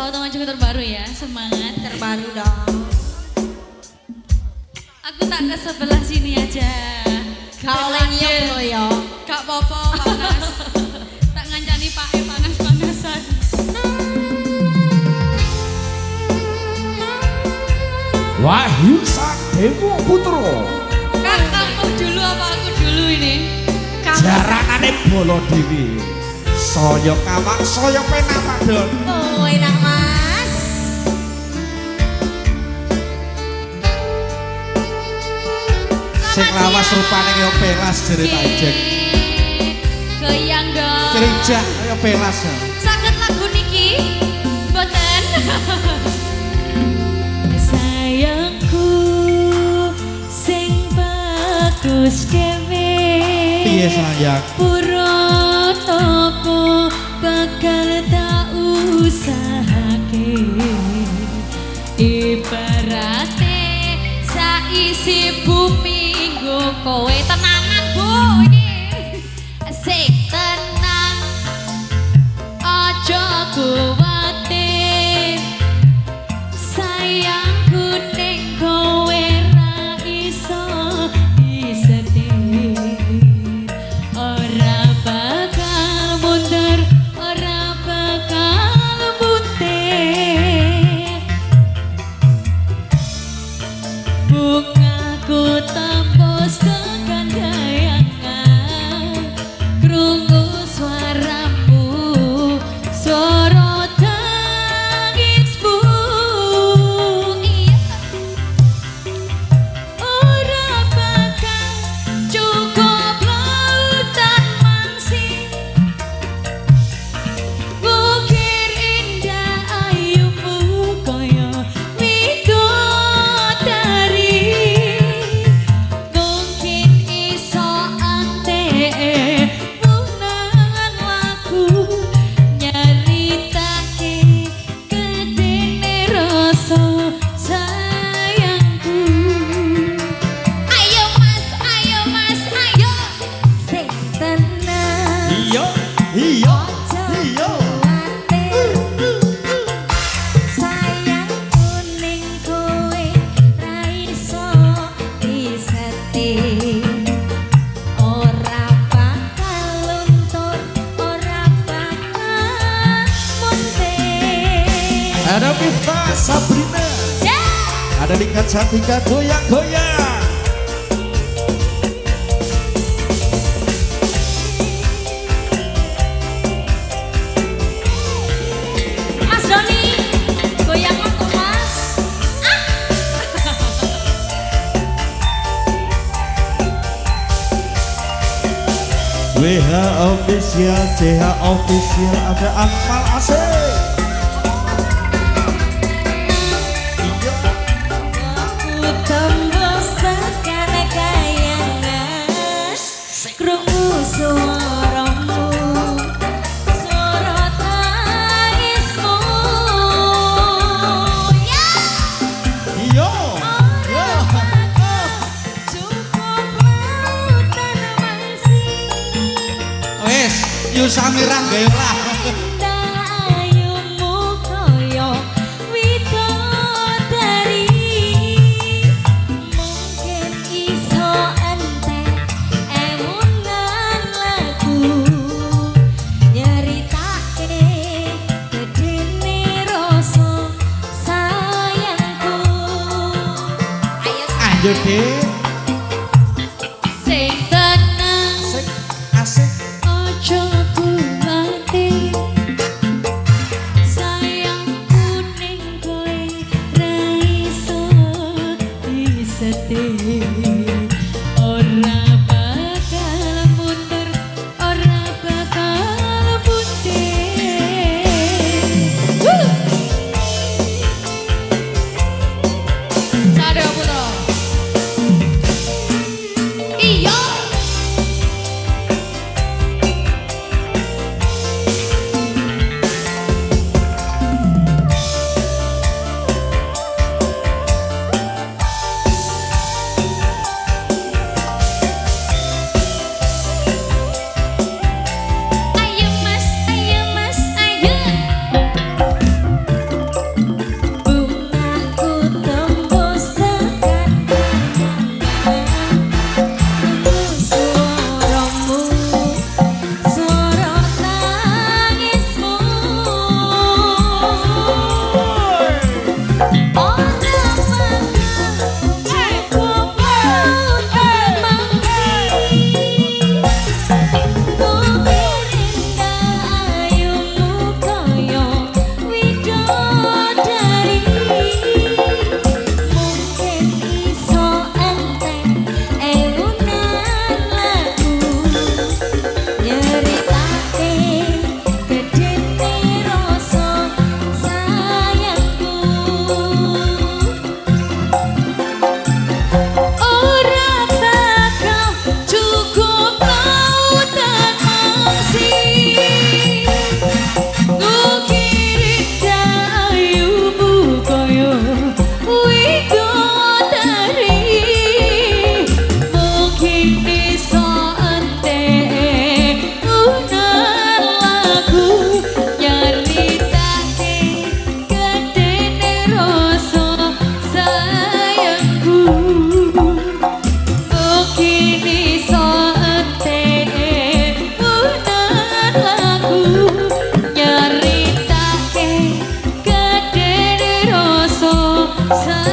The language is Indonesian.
tahu teman juga terbaru ya, semangat. Terbaru dong. Aku tak ke sebelah sini aja. Kau lenyap lo ya. Kak Popo panas. Tak ngancani Pak E panas-panasan. Wahyu Sakdewo Putro. Kak, kamu dulu apa aku dulu ini? Jarakane bolo dewi. Soyo kawak, soyo penak Pak Don. Oh enak mas. Sing lawas rupane yo pelas jere tak jek. Goyang dong. Cerijak yo pelas ya. Saged lagu niki? Boten. Sayangku sing bagus dhewe. Piye sayang? Purotoku bakal tak usahake. Ibarate saisi bumi nggo kowe tenanan Bu iki. Sing tenang aja kuwatir. Sayangku ning kowe ra iso disetir. Ora bakal mundur, ora bakal mundur. Bungaku tembus tekan kayangan. Krungu suaramu, suara tangismu. Iya. Ora bakal cukup lautan mangsi. Bukir indah ayumu koyo widodari. Mungkin iso ante munangan lagu nyaritake gedene rasa sayangku. Ayo mas, ayo mas, ayo. Sing tenang. Iya, iya, iya. Sayangku ning kowe ra iso disetir. Ora bakal luntur, ora bakal mundur. Ada Miftah Sabrina. Ada Lingkat Satika goyang-goyang. Mas Doni, goyang aku mas. WH official, CH official, ada Akmal Asik. Aku tembus tekan kayangan. Krungu suaramu, suara tangismu. Ya, Iya, iya. cukup lautan mangsi. Wes, Yusamirah gayolah. Ayumu koyo widodari. Mungkin iso entek emunan lagu nyeritake gedene rasa sayangku. Ayo Ayo deh, sing tenang asik, asik. aja kuwatir. Sayangku ning kowe ra iso disetir. Ora bakal mundur, ora bakal mundur. Sadeo Putra. Sa